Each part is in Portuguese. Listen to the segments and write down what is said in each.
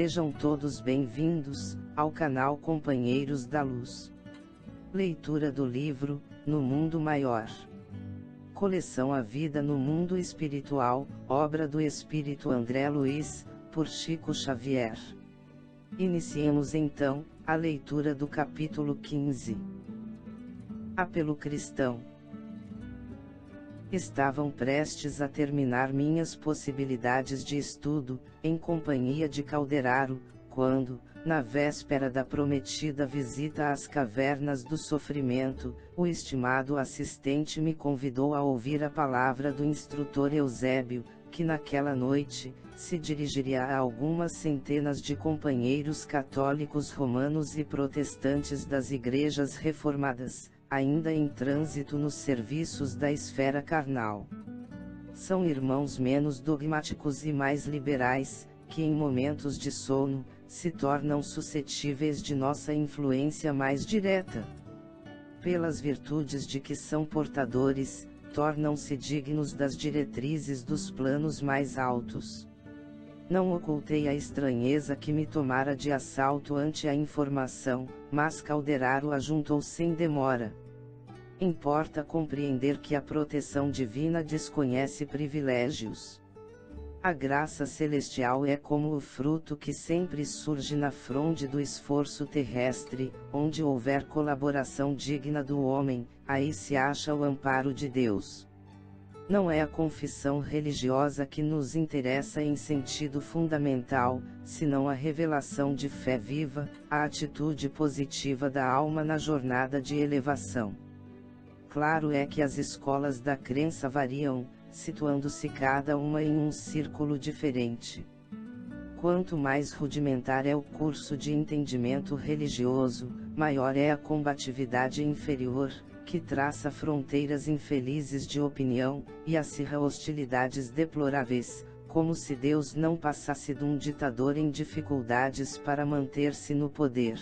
Sejam todos bem-vindos ao canal Companheiros da Luz. Leitura do livro No Mundo Maior. Coleção A Vida no Mundo Espiritual, obra do Espírito André Luiz, por Chico Xavier. Iniciemos então a leitura do capítulo 15. Apelo cristão. Estavam prestes a terminar minhas possibilidades de estudo, em companhia de Calderaro, quando, na véspera da prometida visita às cavernas do sofrimento, o estimado assistente me convidou a ouvir a palavra do instrutor Eusébio, que naquela noite, se dirigiria a algumas centenas de companheiros católicos romanos e protestantes das igrejas reformadas, ainda em trânsito nos serviços da esfera carnal. São irmãos menos dogmáticos e mais liberais, que em momentos de sono, se tornam suscetíveis de nossa influência mais direta. Pelas virtudes de que são portadores, tornam-se dignos das diretrizes dos planos mais altos. Não ocultei a estranheza que me tomara de assalto ante a informação, mas Calderaro ajuntou sem demora. Importa compreender que a proteção divina desconhece privilégios. A graça celestial é como o fruto que sempre surge na fronde do esforço terrestre, onde houver colaboração digna do homem, aí se acha o amparo de Deus. Não é a confissão religiosa que nos interessa em sentido fundamental, senão a revelação de fé viva, a atitude positiva da alma na jornada de elevação. Claro é que as escolas da crença variam, situando-se cada uma em um círculo diferente. Quanto mais rudimentar é o curso de entendimento religioso, maior é a combatividade inferior, que traça fronteiras infelizes de opinião, e acirra hostilidades deploráveis, como se Deus não passasse de um ditador em dificuldades para manter-se no poder.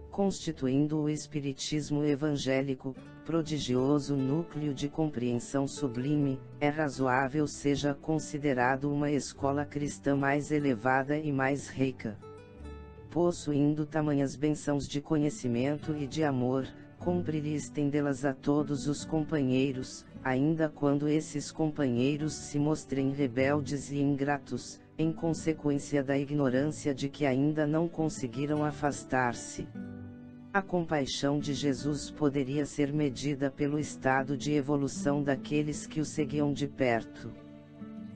Constituindo o espiritismo evangélico, prodigioso núcleo de compreensão sublime, é razoável seja considerado uma escola cristã mais elevada e mais rica. Possuindo tamanhas bênçãos de conhecimento e de amor, cumpre-lhe estendê-las a todos os companheiros, ainda quando esses companheiros se mostrem rebeldes e ingratos, em consequência da ignorância de que ainda não conseguiram afastar-se. A compaixão de Jesus poderia ser medida pelo estado de evolução daqueles que o seguiam de perto.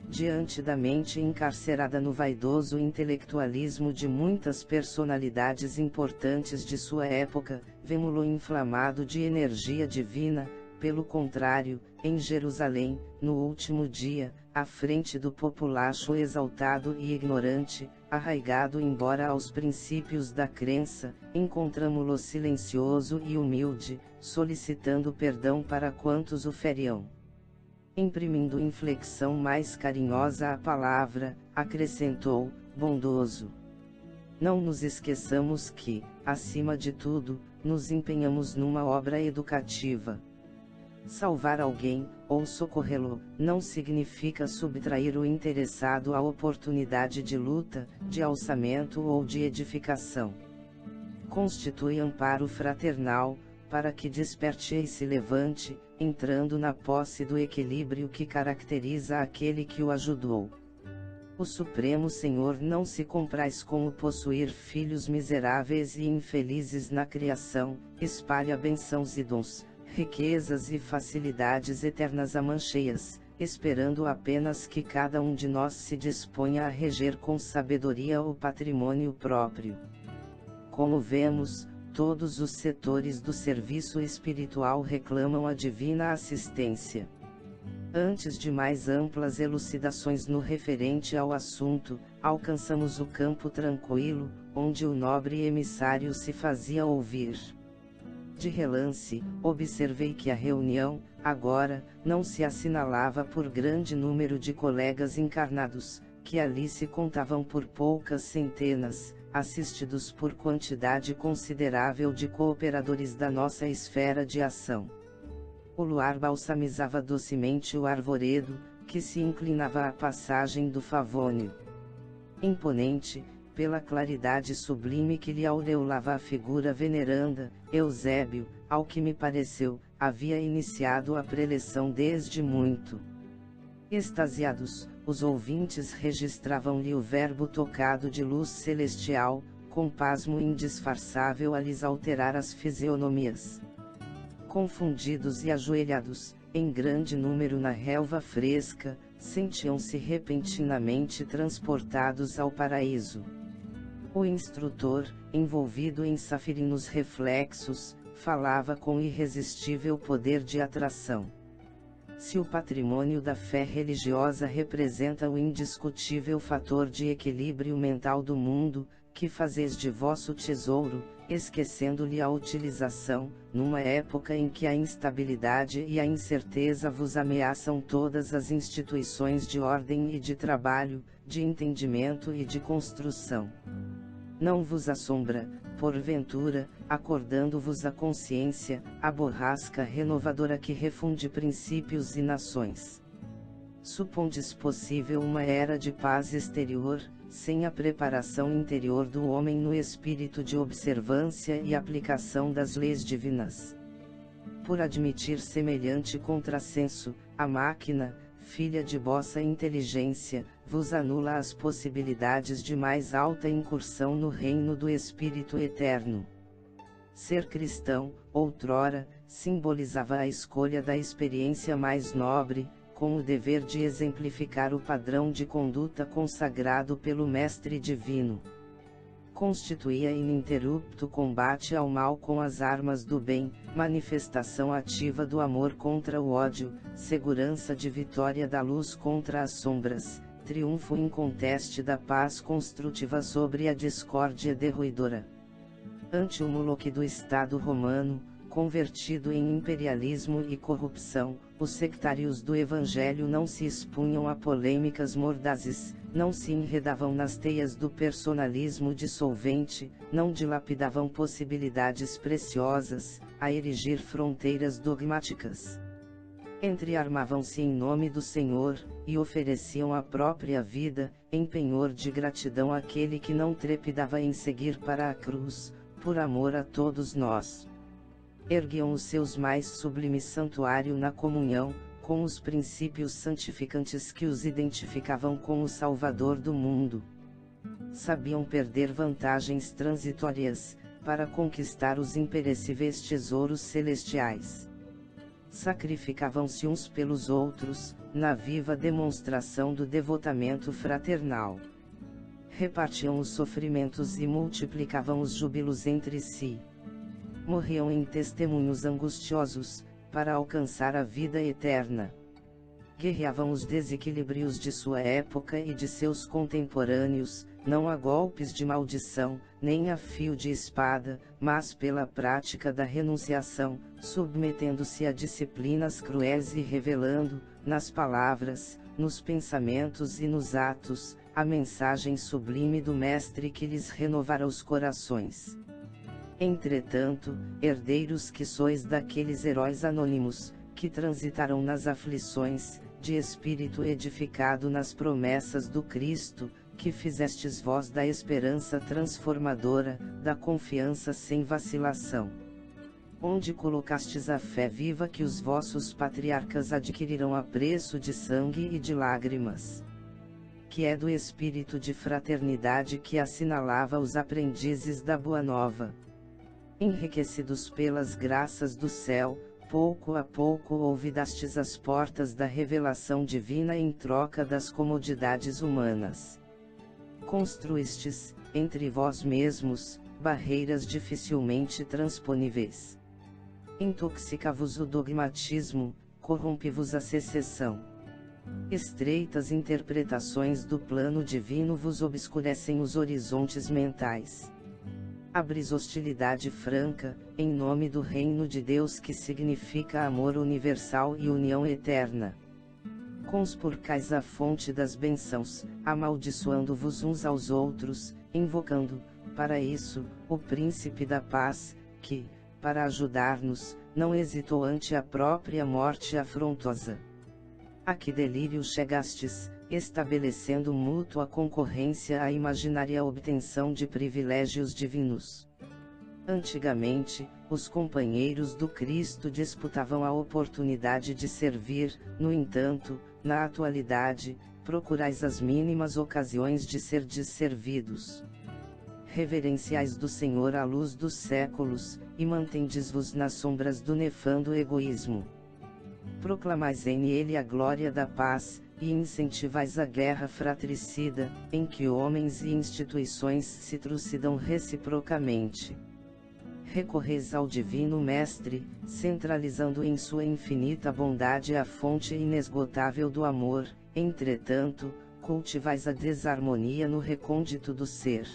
Diante da mente encarcerada no vaidoso intelectualismo de muitas personalidades importantes de sua época, vemo-lo inflamado de energia divina. Pelo contrário, em Jerusalém, no último dia, à frente do populacho exaltado e ignorante, arraigado embora aos princípios da crença, encontramo-lo silencioso e humilde, solicitando perdão para quantos o feriam. Imprimindo inflexão mais carinhosa à palavra, acrescentou, bondoso. Não nos esqueçamos que, acima de tudo, nos empenhamos numa obra educativa. Salvar alguém, ou socorrê-lo, não significa subtrair o interessado à oportunidade de luta, de alçamento ou de edificação. Constitui amparo fraternal, para que desperte e se levante, entrando na posse do equilíbrio que caracteriza aquele que o ajudou. O Supremo Senhor não se compraz com o possuir filhos miseráveis e infelizes na criação, espalha bênçãos e dons, riquezas e facilidades eternas a mancheias, esperando apenas que cada um de nós se disponha a reger com sabedoria o patrimônio próprio. Como vemos, todos os setores do serviço espiritual reclamam a divina assistência. Antes de mais amplas elucidações no referente ao assunto, alcançamos o campo tranquilo, onde o nobre emissário se fazia ouvir. De relance, observei que a reunião, agora, não se assinalava por grande número de colegas encarnados, que ali se contavam por poucas centenas, assistidos por quantidade considerável de cooperadores da nossa esfera de ação. O luar balsamizava docemente o arvoredo, que se inclinava à passagem do Favônio. Imponente, pela claridade sublime que lhe aureolava a figura veneranda, Eusébio, ao que me pareceu, havia iniciado a preleção desde muito. Extasiados, os ouvintes registravam-lhe o verbo tocado de luz celestial, com pasmo indisfarçável a lhes alterar as fisionomias. Confundidos e ajoelhados, em grande número na relva fresca, sentiam-se repentinamente transportados ao paraíso. O instrutor, envolvido em safirinos reflexos, falava com irresistível poder de atração. Se o patrimônio da fé religiosa representa o indiscutível fator de equilíbrio mental do mundo, que fazeis de vosso tesouro, esquecendo-lhe a utilização, numa época em que a instabilidade e a incerteza vos ameaçam todas as instituições de ordem e de trabalho, de entendimento e de construção. Não vos assombra, porventura, acordando-vos a consciência, a borrasca renovadora que refunde princípios e nações. Supondes possível uma era de paz exterior, sem a preparação interior do homem no espírito de observância e aplicação das leis divinas. Por admitir semelhante contrassenso, a máquina, filha de vossa inteligência, vos anula as possibilidades de mais alta incursão no reino do Espírito Eterno. Ser cristão, outrora, simbolizava a escolha da experiência mais nobre, com o dever de exemplificar o padrão de conduta consagrado pelo Mestre Divino. Constituía ininterrupto combate ao mal com as armas do bem, manifestação ativa do amor contra o ódio, segurança de vitória da luz contra as sombras, triunfo inconteste da paz construtiva sobre a discórdia derruidora. Ante o Moloque do Estado romano, convertido em imperialismo e corrupção, os sectários do Evangelho não se expunham a polêmicas mordazes, não se enredavam nas teias do personalismo dissolvente, não dilapidavam possibilidades preciosas, a erigir fronteiras dogmáticas. Entrearmavam-se em nome do Senhor, e ofereciam a própria vida, em penhor de gratidão àquele que não trepidava em seguir para a cruz, por amor a todos nós. Erguiam os seus mais sublimes santuário na comunhão, com os princípios santificantes que os identificavam com o Salvador do mundo. Sabiam perder vantagens transitórias, para conquistar os imperecíveis tesouros celestiais. Sacrificavam-se uns pelos outros, na viva demonstração do devotamento fraternal. Repartiam os sofrimentos e multiplicavam os júbilos entre si. Morriam em testemunhos angustiosos, para alcançar a vida eterna. Guerreavam os desequilíbrios de sua época e de seus contemporâneos, não a golpes de maldição, nem a fio de espada, mas pela prática da renunciação, submetendo-se a disciplinas cruéis e revelando, nas palavras, nos pensamentos e nos atos, a mensagem sublime do Mestre que lhes renovara os corações. Entretanto, herdeiros que sois daqueles heróis anônimos, que transitaram nas aflições, de espírito edificado nas promessas do Cristo, que fizestes vós da esperança transformadora, da confiança sem vacilação. Onde colocastes a fé viva que os vossos patriarcas adquiriram a preço de sangue e de lágrimas. Que é do espírito de fraternidade que assinalava os aprendizes da Boa Nova. Enriquecidos pelas graças do céu, pouco a pouco ouvidastes as portas da revelação divina em troca das comodidades humanas. Construístes, entre vós mesmos, barreiras dificilmente transponíveis. Intoxica-vos o dogmatismo, corrompe-vos a secessão. Estreitas interpretações do plano divino vos obscurecem os horizontes mentais. Abris hostilidade franca, em nome do reino de Deus que significa amor universal e união eterna. Conspurcais a fonte das bênçãos, amaldiçoando-vos uns aos outros, invocando, para isso, o príncipe da paz, que, para ajudar-nos, não hesitou ante a própria morte afrontosa. A que delírio chegastes, estabelecendo mútua concorrência à imaginária obtenção de privilégios divinos. Antigamente, os companheiros do Cristo disputavam a oportunidade de servir, no entanto, na atualidade, procurais as mínimas ocasiões de serdes servidos. Reverenciais do Senhor à luz dos séculos, e mantendes-vos nas sombras do nefando egoísmo. Proclamais em ele a glória da paz, e incentivais a guerra fratricida, em que homens e instituições se trucidam reciprocamente. Recorreis ao Divino Mestre, centralizando em sua infinita bondade a fonte inesgotável do amor, entretanto, cultivais a desarmonia no recôndito do ser.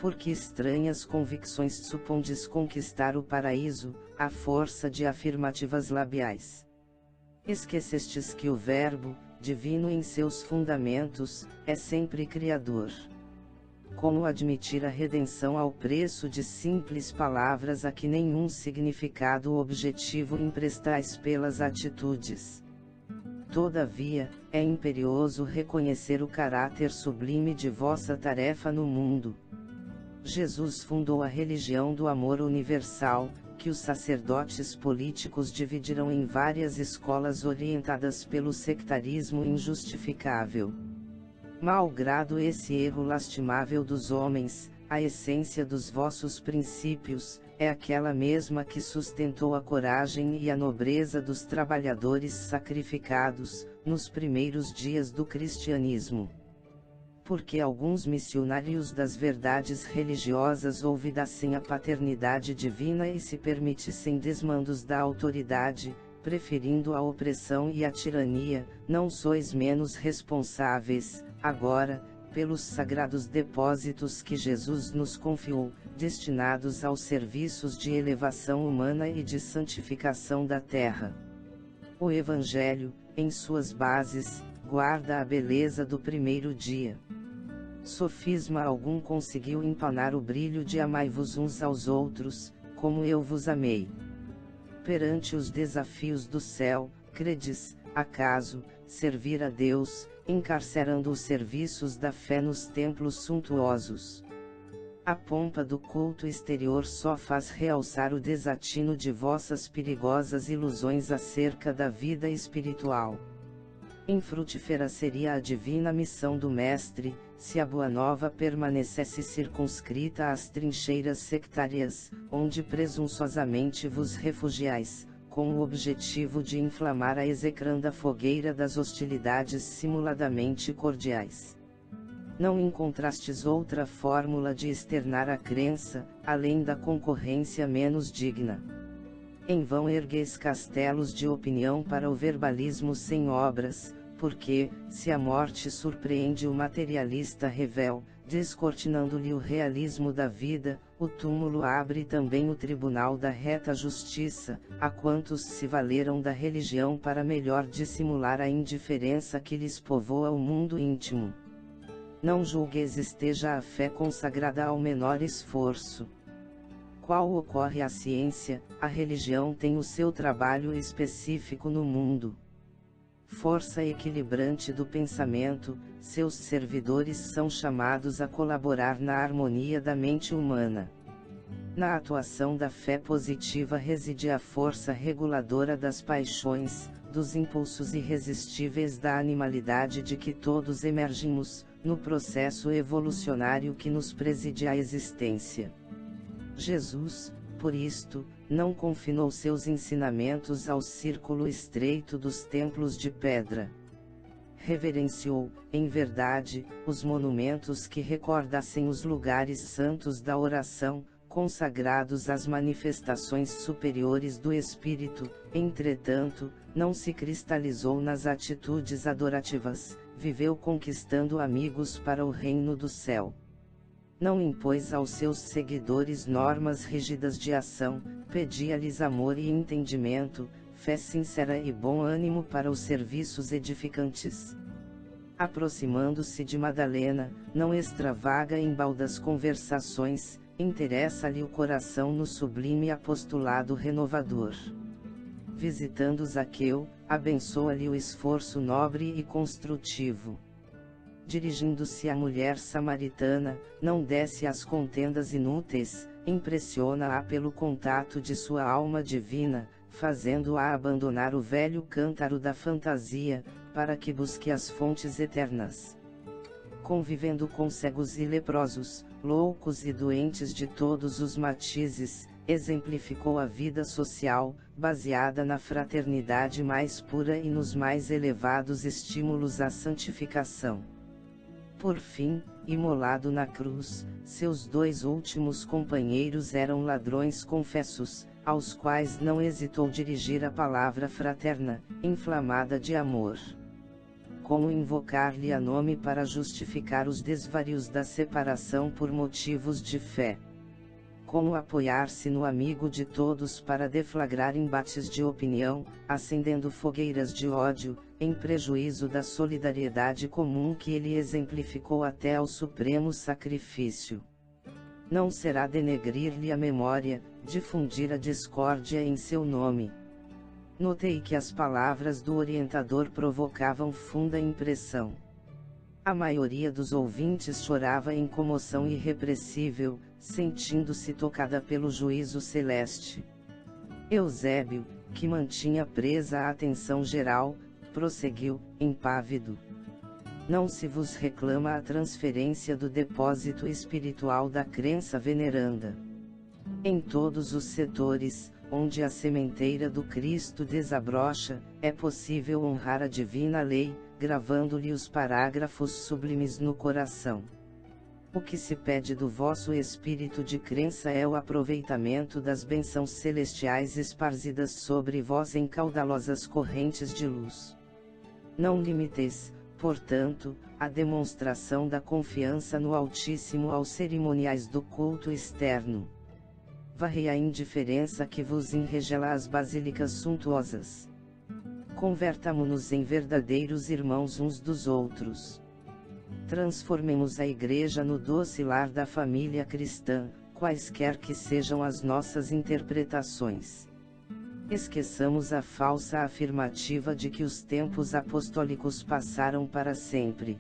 Por que estranhas convicções supondes conquistar o paraíso, à força de afirmativas labiais? Esquecestes que o Verbo, divino em seus fundamentos, é sempre Criador. Como admitir a redenção ao preço de simples palavras a que nenhum significado objetivo emprestais pelas atitudes? Todavia, é imperioso reconhecer o caráter sublime de vossa tarefa no mundo. Jesus fundou a religião do amor universal, que os sacerdotes políticos dividiram em várias escolas orientadas pelo sectarismo injustificável. Malgrado esse erro lastimável dos homens, a essência dos vossos princípios, é aquela mesma que sustentou a coragem e a nobreza dos trabalhadores sacrificados, nos primeiros dias do cristianismo. Porque alguns missionários das verdades religiosas ouvidassem a paternidade divina e se permitissem desmandos da autoridade, preferindo a opressão e a tirania, não sois menos responsáveis, agora, pelos sagrados depósitos que Jesus nos confiou, destinados aos serviços de elevação humana e de santificação da terra. O Evangelho, em suas bases, guarda a beleza do primeiro dia. Sofisma algum conseguiu empanar o brilho de amai-vos uns aos outros, como eu vos amei. Perante os desafios do céu, credes, acaso, servir a Deus, encarcerando os serviços da fé nos templos suntuosos? A pompa do culto exterior só faz realçar o desatino de vossas perigosas ilusões acerca da vida espiritual. Infrutífera seria a divina missão do Mestre, se a Boa Nova permanecesse circunscrita às trincheiras sectárias, onde presunçosamente vos refugiais, com o objetivo de inflamar a execranda fogueira das hostilidades simuladamente cordiais. Não encontrastes outra fórmula de externar a crença, além da concorrência menos digna. Em vão ergueis castelos de opinião para o verbalismo sem obras, porque, se a morte surpreende o materialista revel, descortinando-lhe o realismo da vida, o túmulo abre também o tribunal da reta justiça, a quantos se valeram da religião para melhor dissimular a indiferença que lhes povoa o mundo íntimo. Não julgueis esteja a fé consagrada ao menor esforço. Qual ocorre a ciência, a religião tem o seu trabalho específico no mundo. Força equilibrante do pensamento, seus servidores são chamados a colaborar na harmonia da mente humana. Na atuação da fé positiva reside a força reguladora das paixões, dos impulsos irresistíveis da animalidade de que todos emergimos, no processo evolucionário que nos preside a existência. Jesus, por isto, não confinou seus ensinamentos ao círculo estreito dos templos de pedra. Reverenciou, em verdade, os monumentos que recordassem os lugares santos da oração, consagrados às manifestações superiores do Espírito, entretanto, não se cristalizou nas atitudes adorativas, viveu conquistando amigos para o reino do céu. Não impôs aos seus seguidores normas rígidas de ação, pedia-lhes amor e entendimento, fé sincera e bom ânimo para os serviços edificantes. Aproximando-se de Madalena, não extravaga em baldas conversações, interessa-lhe o coração no sublime apostolado renovador. Visitando Zaqueu, abençoa-lhe o esforço nobre e construtivo. Dirigindo-se à mulher samaritana, não desce às contendas inúteis, impressiona-a pelo contato de sua alma divina, fazendo-a abandonar o velho cântaro da fantasia, para que busque as fontes eternas. Convivendo com cegos e leprosos, loucos e doentes de todos os matizes, exemplificou a vida social, baseada na fraternidade mais pura e nos mais elevados estímulos à santificação. Por fim, imolado na cruz, seus dois últimos companheiros eram ladrões confessos, aos quais não hesitou dirigir a palavra fraterna, inflamada de amor. Como invocar-lhe a nome para justificar os desvarios da separação por motivos de fé. Como apoiar-se no amigo de todos para deflagrar embates de opinião, acendendo fogueiras de ódio, em prejuízo da solidariedade comum que ele exemplificou até ao supremo sacrifício. Não será denegrir-lhe a memória, difundir a discórdia em seu nome. Notei que as palavras do orientador provocavam funda impressão. A maioria dos ouvintes chorava em comoção irrepressível, sentindo-se tocada pelo juízo celeste. Eusébio, que mantinha presa a atenção geral, prosseguiu, impávido. Não se vos reclama a transferência do depósito espiritual da crença veneranda. Em todos os setores, onde a sementeira do Cristo desabrocha, é possível honrar a divina lei, gravando-lhe os parágrafos sublimes no coração. O que se pede do vosso espírito de crença é o aproveitamento das bênçãos celestiais esparzidas sobre vós em caudalosas correntes de luz. Não limiteis, portanto, a demonstração da confiança no Altíssimo aos cerimoniais do culto externo. Varrei a indiferença que vos enregela às basílicas suntuosas. Convertamo-nos em verdadeiros irmãos uns dos outros. Transformemos a Igreja no doce lar da família cristã, quaisquer que sejam as nossas interpretações. Esqueçamos a falsa afirmativa de que os tempos apostólicos passaram para sempre.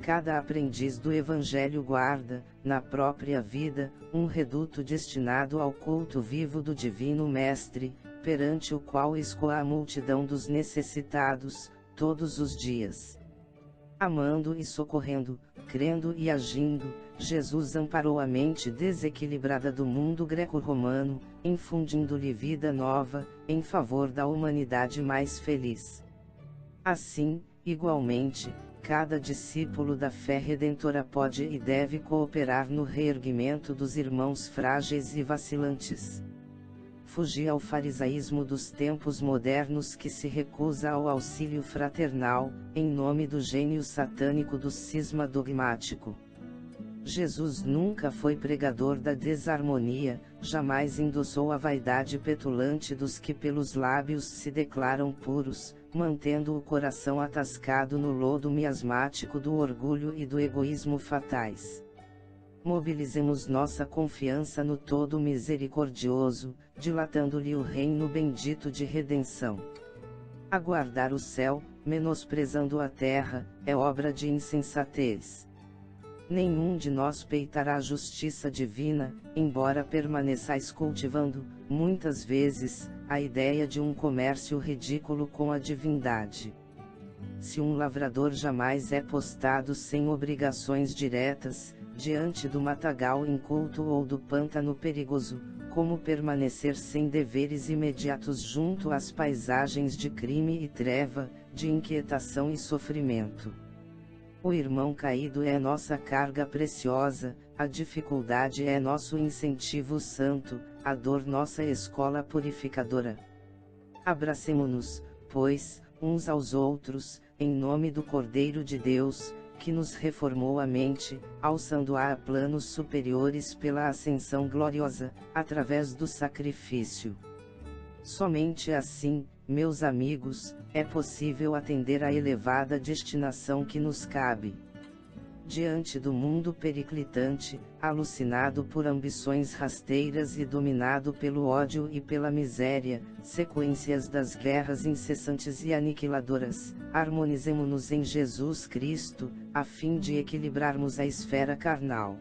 Cada aprendiz do Evangelho guarda, na própria vida, um reduto destinado ao culto vivo do Divino Mestre, perante o qual escoa a multidão dos necessitados, todos os dias. Amando e socorrendo, crendo e agindo, Jesus amparou a mente desequilibrada do mundo greco-romano, infundindo-lhe vida nova, em favor da humanidade mais feliz. Assim, igualmente, cada discípulo da fé redentora pode e deve cooperar no reerguimento dos irmãos frágeis e vacilantes. Fugir ao farisaísmo dos tempos modernos que se recusa ao auxílio fraternal, em nome do gênio satânico do cisma dogmático. Jesus nunca foi pregador da desarmonia, jamais endossou a vaidade petulante dos que pelos lábios se declaram puros, mantendo o coração atascado no lodo miasmático do orgulho e do egoísmo fatais. Mobilizemos nossa confiança no Todo Misericordioso, dilatando-lhe o reino bendito de redenção. Aguardar o céu, menosprezando a terra, é obra de insensatez. Nenhum de nós peitará a justiça divina, embora permaneçais cultivando, muitas vezes, a ideia de um comércio ridículo com a divindade. Se um lavrador jamais é postado sem obrigações diretas, diante do matagal inculto ou do pântano perigoso, como permanecer sem deveres imediatos junto às paisagens de crime e treva, de inquietação e sofrimento? O irmão caído é nossa carga preciosa, a dificuldade é nosso incentivo santo, a dor nossa escola purificadora. Abracemo-nos, pois, uns aos outros, em nome do Cordeiro de Deus, que nos reformou a mente, alçando-a a planos superiores pela ascensão gloriosa, através do sacrifício. Somente assim, meus amigos, é possível atender à elevada destinação que nos cabe. diante do mundo periclitante, alucinado por ambições rasteiras e dominado pelo ódio e pela miséria, sequências das guerras incessantes e aniquiladoras, harmonizemo-nos em Jesus Cristo, a fim de equilibrarmos a esfera carnal.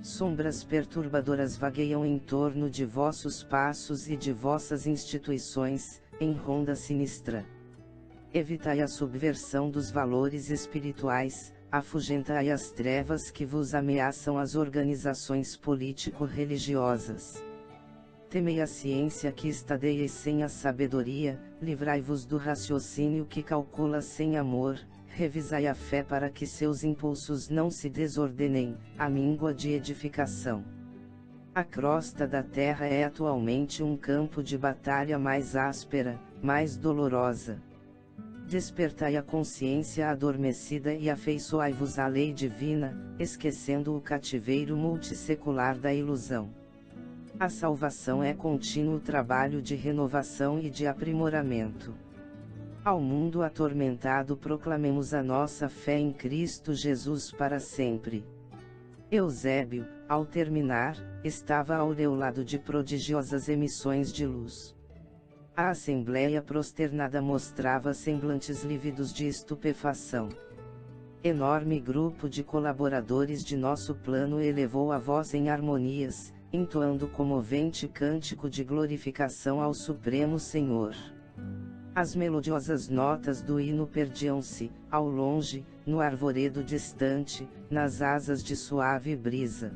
Sombras perturbadoras vagueiam em torno de vossos passos e de vossas instituições, em ronda sinistra. Evitai a subversão dos valores espirituais, afugentai as trevas que vos ameaçam as organizações político-religiosas. Temei a ciência que estadeia sem a sabedoria, livrai-vos do raciocínio que calcula sem amor, revisai a fé para que seus impulsos não se desordenem, a míngua de edificação. A crosta da terra é atualmente um campo de batalha mais áspera, mais dolorosa. Despertai a consciência adormecida e afeiçoai-vos à lei divina, esquecendo o cativeiro multissecular da ilusão. A salvação é contínuo trabalho de renovação e de aprimoramento. Ao mundo atormentado proclamemos a nossa fé em Cristo Jesus para sempre. Eusébio, ao terminar, estava aureolado de prodigiosas emissões de luz. A assembleia prosternada mostrava semblantes lívidos de estupefação. Enorme grupo de colaboradores de nosso plano elevou a voz em harmonias, entoando comovente cântico de glorificação ao Supremo Senhor. As melodiosas notas do hino perdiam-se, ao longe, no arvoredo distante, nas asas de suave brisa.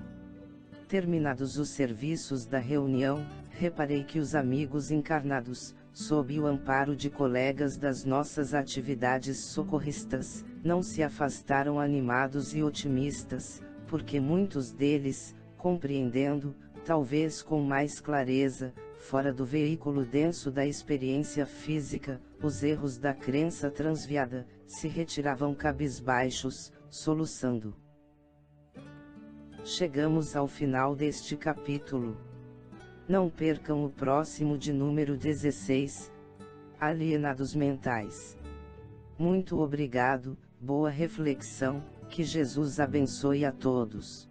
Terminados os serviços da reunião, reparei que os amigos encarnados, sob o amparo de colegas das nossas atividades socorristas, não se afastaram animados e otimistas, porque muitos deles, compreendendo, talvez com mais clareza, fora do veículo denso da experiência física, os erros da crença transviada, se retiravam cabisbaixos, soluçando. Chegamos ao final deste capítulo. Não percam o próximo de número 16, Alienados Mentais. Muito obrigado, boa reflexão, que Jesus abençoe a todos.